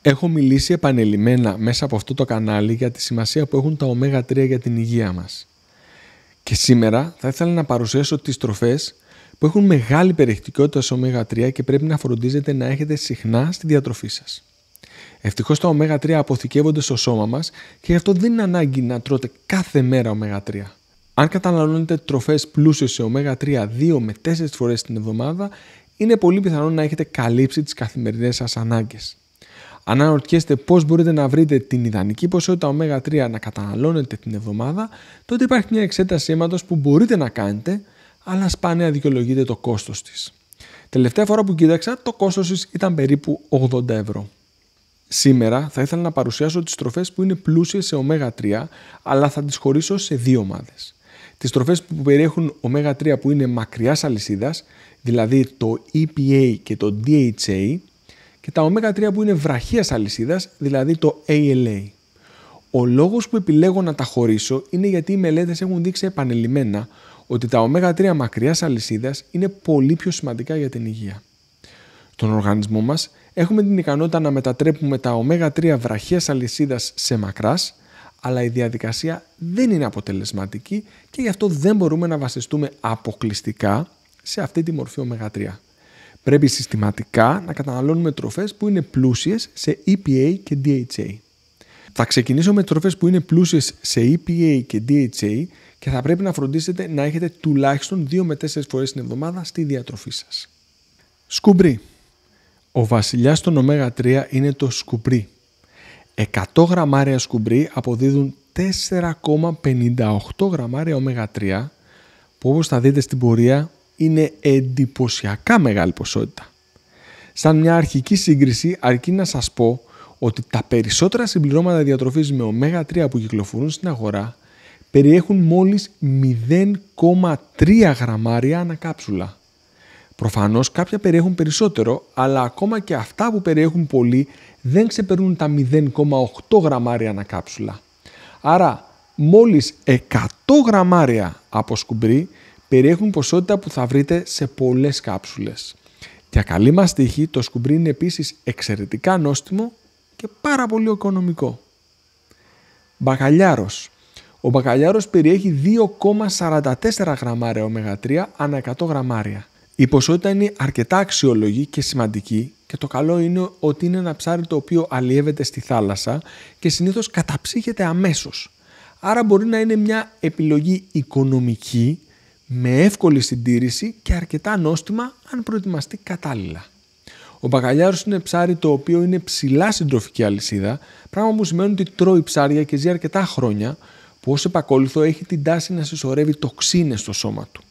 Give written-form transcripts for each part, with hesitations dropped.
Έχω μιλήσει επανειλημμένα μέσα από αυτό το κανάλι για τη σημασία που έχουν τα ω3 για την υγεία μας. Και σήμερα θα ήθελα να παρουσιάσω τις τροφές που έχουν μεγάλη περιεκτικότητα σε ω3 και πρέπει να φροντίζετε να έχετε συχνά στη διατροφή σας. Ευτυχώς τα ω3 αποθηκεύονται στο σώμα μας και γι' αυτό δεν είναι ανάγκη να τρώτε κάθε μέρα ω3. Αν καταναλώνετε τροφές πλούσιες σε ω3 2 με 4 φορές την εβδομάδα, είναι πολύ πιθανό να έχετε καλύψει τις καθημερινές σας ανάγκες. Αν αναρωτιέστε πώς μπορείτε να βρείτε την ιδανική ποσότητα ω3 να καταναλώνετε την εβδομάδα, τότε υπάρχει μια εξέταση αίματος που μπορείτε να κάνετε, αλλά σπάνια δικαιολογείται το κόστος της. Τελευταία φορά που κοίταξα, το κόστος της ήταν περίπου 80 ευρώ. Σήμερα θα ήθελα να παρουσιάσω τις τροφές που είναι πλούσιες σε ω3, αλλά θα τις χωρίσω σε δύο ομάδες. Τις τροφές που περιέχουν ω3 που είναι μακριάς αλυσίδας, δηλαδή το EPA και το DHA, και τα ω3 που είναι βραχίας αλυσίδας, δηλαδή το ALA. Ο λόγος που επιλέγω να τα χωρίσω είναι γιατί οι μελέτες έχουν δείξει επανειλημμένα ότι τα ω3 μακριάς αλυσίδας είναι πολύ πιο σημαντικά για την υγεία. Στον οργανισμό μας έχουμε την ικανότητα να μετατρέπουμε τα ω3 βραχίας αλυσίδας σε μακράς, αλλά η διαδικασία δεν είναι αποτελεσματική και γι' αυτό δεν μπορούμε να βασιστούμε αποκλειστικά σε αυτή τη μορφή ω3. Πρέπει συστηματικά να καταναλώνουμε τροφές που είναι πλούσιες σε EPA και DHA. Θα ξεκινήσω με τροφές που είναι πλούσιες σε EPA και DHA και θα πρέπει να φροντίσετε να έχετε τουλάχιστον 2 με 4 φορές την εβδομάδα στη διατροφή σας. Σκουμπρί. Ο βασιλιάς των ω3 είναι το σκουμπρί. 100 γραμμάρια σκουμπρί αποδίδουν 4,58 γραμμάρια ω3, που όπως θα δείτε στην πορεία είναι εντυπωσιακά μεγάλη ποσότητα. Σαν μια αρχική σύγκριση αρκεί να σας πω ότι τα περισσότερα συμπληρώματα διατροφής με ω3 που κυκλοφορούν στην αγορά περιέχουν μόλις 0,3 γραμμάρια ανά κάψουλα. Προφανώς κάποια περιέχουν περισσότερο, αλλά ακόμα και αυτά που περιέχουν πολύ δεν ξεπερνούν τα 0,8 γραμμάρια ανά κάψουλα. Άρα μόλις 100 γραμμάρια από σκουμπρί περιέχουν ποσότητα που θα βρείτε σε πολλές κάψουλες. Για καλή μας τύχη, το σκουμπρί είναι επίσης εξαιρετικά νόστιμο και πάρα πολύ οικονομικό. Μπακαλιάρος. Ο μπακαλιάρος περιέχει 2,44 γραμμάρια ω3 ανά 100 γραμμάρια. Η ποσότητα είναι αρκετά αξιόλογη και σημαντική και το καλό είναι ότι είναι ένα ψάρι το οποίο αλλιεύεται στη θάλασσα και συνήθως καταψύχεται αμέσως. Άρα μπορεί να είναι μια επιλογή οικονομική, με εύκολη συντήρηση και αρκετά νόστιμα αν προετοιμαστεί κατάλληλα. Ο μπακαλιάρος είναι ψάρι το οποίο είναι ψηλά στην τροφική αλυσίδα, πράγμα που σημαίνει ότι τρώει ψάρια και ζει αρκετά χρόνια, που ως επακόλουθο έχει την τάση να συσσωρεύει τοξίνες στο σώμα του.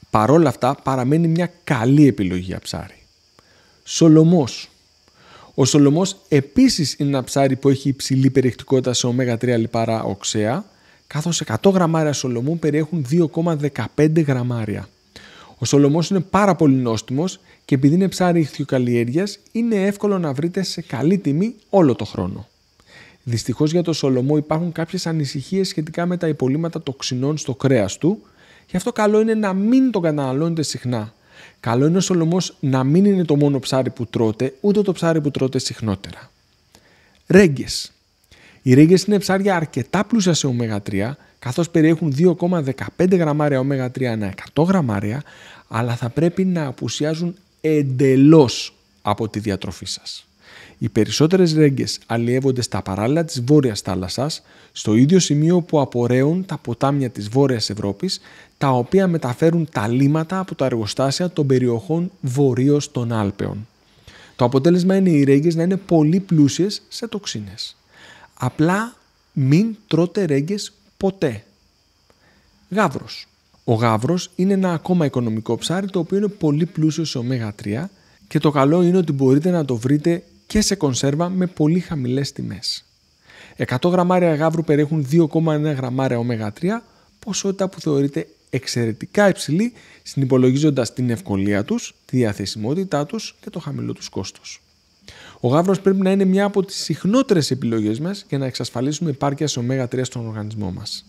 Παρόλα αυτά παραμένει μια καλή επιλογή για ψάρι. Σολομός. Ο σολομός επίσης είναι ένα ψάρι που έχει υψηλή περιεκτικότητα σε ω3 λιπαρά οξέα, καθώς 100 γραμμάρια σολομού περιέχουν 2,15 γραμμάρια. Ο σολομός είναι πάρα πολύ νόστιμος και επειδή είναι ψάρι ιχθυοκαλλιέργειας, είναι εύκολο να βρείτε σε καλή τιμή όλο το χρόνο. Δυστυχώς για το σολομό υπάρχουν κάποιες ανησυχίες σχετικά με τα υπολείμματα τοξινών στο κρέας του, γι' αυτό καλό είναι να μην τον καταναλώνετε συχνά. Καλό είναι ο σολομός να μην είναι το μόνο ψάρι που τρώτε, ούτε το ψάρι που τρώτε συχνότερα. Ρέγγες. Οι ρέγγες είναι ψάρια αρκετά πλούσια σε ω3, καθώς περιέχουν 2,15 γραμμάρια ω3 ανά 100 γραμμάρια, αλλά θα πρέπει να απουσιάζουν εντελώς από τη διατροφή σας. Οι περισσότερες ρέγγες αλλιεύονται στα παράλια της Βόρειας Θάλασσας, στο ίδιο σημείο που απορρέουν τα ποτάμια της Βόρειας Ευρώπης, τα οποία μεταφέρουν τα λίμματα από τα εργοστάσια των περιοχών βορείως των Άλπαιων. Το αποτέλεσμα είναι οι ρέγγες να είναι πολύ πλούσιες σε τοξίνες. Απλά μην τρώτε ρέγγες ποτέ. Γάβρος. Ο γάβρος είναι ένα ακόμα οικονομικό ψάρι το οποίο είναι πολύ πλούσιο σε ω3 και το καλό είναι ότι μπορείτε να το βρείτε και σε κονσέρβα με πολύ χαμηλές τιμές. 100 γραμμάρια γάβρου περιέχουν 2,1 γραμμάρια ω3, ποσότητα που θεωρείται εξαιρετικά υψηλή συνυπολογίζοντας την ευκολία τους, τη διαθεσιμότητά τους και το χαμηλό τους κόστος. Ο γάβρος πρέπει να είναι μια από τις συχνότερες επιλογές μας για να εξασφαλίσουμε επάρκεια σε ω3 στον οργανισμό μας.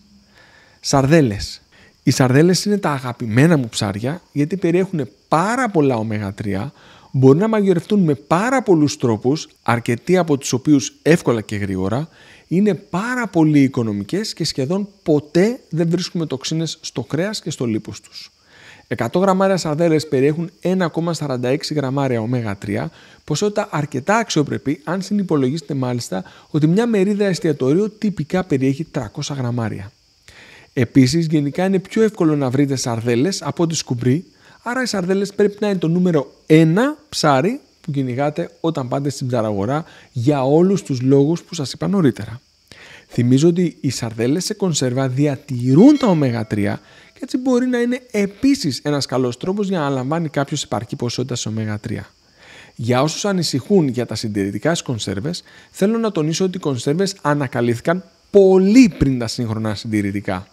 Σαρδέλες. Οι σαρδέλες είναι τα αγαπημένα μου ψάρια γιατί περιέχουν πάρα πολλά ω3, Μπορεί να μαγειρευτούν με πάρα πολλούς τρόπους, αρκετοί από τους οποίους εύκολα και γρήγορα, είναι πάρα πολύ οικονομικές και σχεδόν ποτέ δεν βρίσκουμε τοξίνες στο κρέας και στο λίπος τους. 100 γραμμάρια σαρδέλες περιέχουν 1,46 γραμμάρια ω3, ποσότητα αρκετά αξιοπρεπή αν συνυπολογίσετε μάλιστα ότι μια μερίδα εστιατορίου τυπικά περιέχει 300 γραμμάρια. Επίσης, γενικά είναι πιο εύκολο να βρείτε σαρδέλες από ότι σκουμπρί, άρα οι σαρδέλες πρέπει να είναι το νούμερο 1 ψάρι που κυνηγάτε όταν πάτε στην ψαραγορά για όλους τους λόγους που σας είπα νωρίτερα. Θυμίζω ότι οι σαρδέλες σε κονσέρβα διατηρούν τα ω3 και έτσι μπορεί να είναι επίσης ένας καλός τρόπος για να λαμβάνει κάποιος επαρκή ποσότητα σε ω3. Για όσους ανησυχούν για τα συντηρητικά στις κονσέρβες, θέλω να τονίσω ότι οι κονσέρβες ανακαλύφθηκαν πολύ πριν τα σύγχρονα συντηρητικά.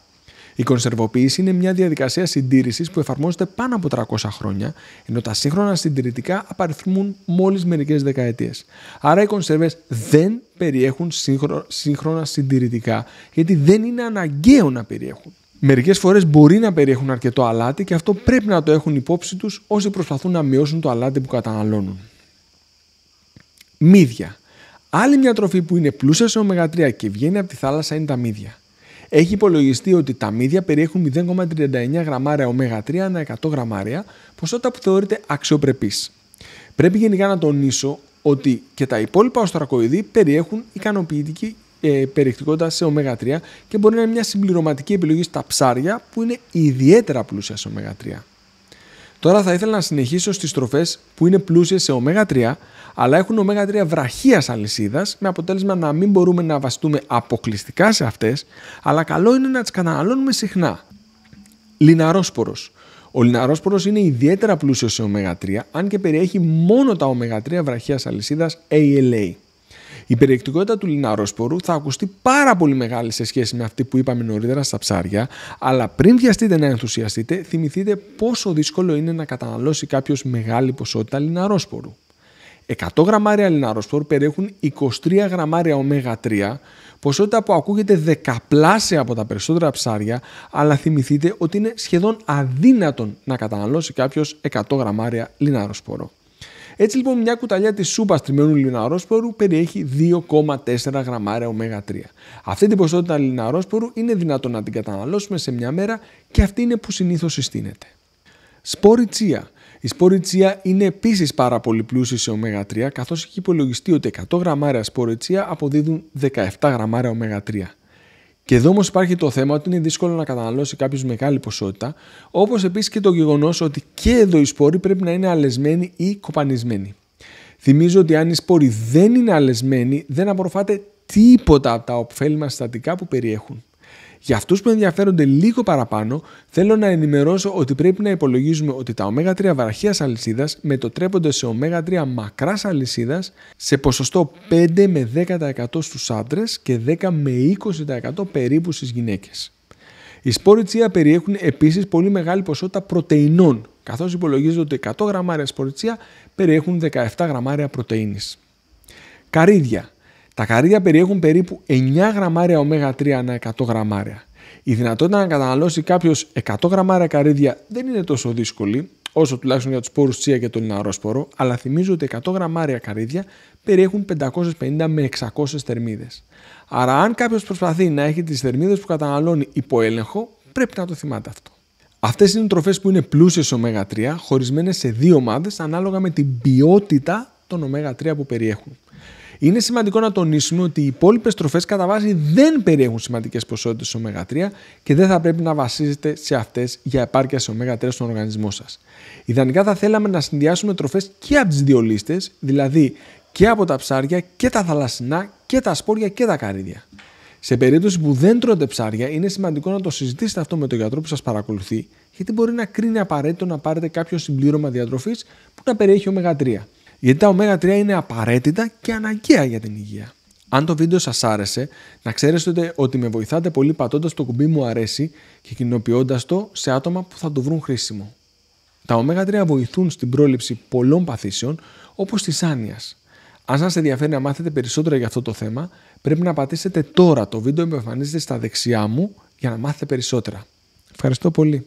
Η κονσερβοποίηση είναι μια διαδικασία συντήρησης που εφαρμόζεται πάνω από 300 χρόνια, ενώ τα σύγχρονα συντηρητικά απαριθμούν μόλις μερικές δεκαετίες. Άρα οι κονσέρβες δεν περιέχουν σύγχρονα συντηρητικά, γιατί δεν είναι αναγκαίο να περιέχουν. Μερικές φορές μπορεί να περιέχουν αρκετό αλάτι και αυτό πρέπει να το έχουν υπόψη τους όσοι προσπαθούν να μειώσουν το αλάτι που καταναλώνουν. Μύδια. Άλλη μια τροφή που είναι πλούσια σε ω3 και βγαίνει από τη θάλασσα είναι τα μύδια. Έχει υπολογιστεί ότι τα μύδια περιέχουν 0,39 γραμμάρια ω3 ανά 100 γραμμάρια, ποσότητα που θεωρείται αξιοπρεπής. Πρέπει γενικά να τονίσω ότι και τα υπόλοιπα οστρακοειδή περιέχουν ικανοποιητική περιεκτικότητα σε ω3 και μπορεί να είναι μια συμπληρωματική επιλογή στα ψάρια που είναι ιδιαίτερα πλούσια σε ω3. Τώρα θα ήθελα να συνεχίσω στις τροφές που είναι πλούσιες σε ω3, αλλά έχουν ω3 βραχίας αλυσίδας, με αποτέλεσμα να μην μπορούμε να βασιστούμε αποκλειστικά σε αυτές, αλλά καλό είναι να τις καταναλώνουμε συχνά. Λιναρόσπορος. Ο λιναρόσπορος είναι ιδιαίτερα πλούσιος σε ω3, αν και περιέχει μόνο τα ω3 βραχίας αλυσίδας ALA. Η περιεκτικότητα του λιναρόσπορου θα ακουστεί πάρα πολύ μεγάλη σε σχέση με αυτή που είπαμε νωρίτερα στα ψάρια, αλλά πριν βιαστείτε να ενθουσιαστείτε, θυμηθείτε πόσο δύσκολο είναι να καταναλώσει κάποιος μεγάλη ποσότητα λιναρόσπορου. 100 γραμμάρια λιναρόσπορου περιέχουν 23 γραμμάρια ω3, ποσότητα που ακούγεται δεκαπλάσια από τα περισσότερα ψάρια, αλλά θυμηθείτε ότι είναι σχεδόν αδύνατον να καταναλώσει κάποιος 100 γραμμάρια λιναρόσπορο. Έτσι λοιπόν μια κουταλιά της σούπας τριμμένου λιναρόσπορου περιέχει 2,4 γραμμάρια ω3. Αυτή την ποσότητα λιναρόσπορου είναι δυνατόν να την καταναλώσουμε σε μια μέρα και αυτή είναι που συνήθως συστήνεται. Σπόροι τσία. Οι σπόροι τσία είναι επίσης πάρα πολύ πλούσιοι σε ω3, καθώς έχει υπολογιστεί ότι 100 γραμμάρια σπόροι τσία αποδίδουν 17 γραμμάρια ω3. Και εδώ όμως υπάρχει το θέμα ότι είναι δύσκολο να καταναλώσει κάποιος μεγάλη ποσότητα, όπως επίσης και το γεγονός ότι και εδώ οι σπόροι πρέπει να είναι αλεσμένοι ή κοπανισμένοι. Θυμίζω ότι αν οι σπόροι δεν είναι αλεσμένοι, δεν απορροφάτε τίποτα από τα ωφέλιμα συστατικά που περιέχουν. Για αυτούς που ενδιαφέρονται λίγο παραπάνω, θέλω να ενημερώσω ότι πρέπει να υπολογίζουμε ότι τα ω3 βραχίας αλυσίδας μετοτρέπονται σε ω3 μακράς αλυσίδας σε ποσοστό 5 με 10% στους άντρες και 10 με 20% περίπου στις γυναίκες. Οι σπόροι τσία περιέχουν επίσης πολύ μεγάλη ποσότητα πρωτεϊνών, καθώς υπολογίζεται ότι 100 γραμμάρια σπόροι τσία περιέχουν 17 γραμμάρια πρωτεΐνης. Καρύδια. Τα καρύδια περιέχουν περίπου 9 γραμμάρια ω3 ανά 100 γραμμάρια. Η δυνατότητα να καταναλώσει κάποιος 100 γραμμάρια καρύδια δεν είναι τόσο δύσκολη, όσο τουλάχιστον για τους σπόρους τσία και το λιναρόσπορο, αλλά θυμίζω ότι 100 γραμμάρια καρύδια περιέχουν 550 με 600 θερμίδες. Άρα, αν κάποιος προσπαθεί να έχει τις θερμίδες που καταναλώνει υπό έλεγχο, πρέπει να το θυμάται αυτό. Αυτές είναι οι τροφές που είναι πλούσιες σε ω3, χωρισμένες σε δύο ομάδες ανάλογα με την ποιότητα των ω3 που περιέχουν. Είναι σημαντικό να τονίσουμε ότι οι υπόλοιπες τροφές κατά βάση δεν περιέχουν σημαντικές ποσότητες ω3 και δεν θα πρέπει να βασίζετε σε αυτές για επάρκεια σε ω3 στον οργανισμό σας. Ιδανικά θα θέλαμε να συνδυάσουμε τροφές και από τις δύο λίστες, δηλαδή και από τα ψάρια και τα θαλασσινά και τα σπόρια και τα καρύδια. Σε περίπτωση που δεν τρώτε ψάρια, είναι σημαντικό να το συζητήσετε αυτό με τον γιατρό που σας παρακολουθεί, γιατί μπορεί να κρίνει απαραίτητο να πάρετε κάποιο συμπλήρωμα διατροφής που να περιέχει ω3. Γιατί τα ω3 είναι απαραίτητα και αναγκαία για την υγεία. Αν το βίντεο σας άρεσε, να ξέρετε ότι με βοηθάτε πολύ πατώντας το κουμπί μου αρέσει και κοινοποιώντας το σε άτομα που θα το βρουν χρήσιμο. Τα ω3 βοηθούν στην πρόληψη πολλών παθήσεων όπως της άνοιας. Αν σας ενδιαφέρει να μάθετε περισσότερα για αυτό το θέμα, πρέπει να πατήσετε τώρα το βίντεο που εμφανίζεται στα δεξιά μου για να μάθετε περισσότερα. Ευχαριστώ πολύ.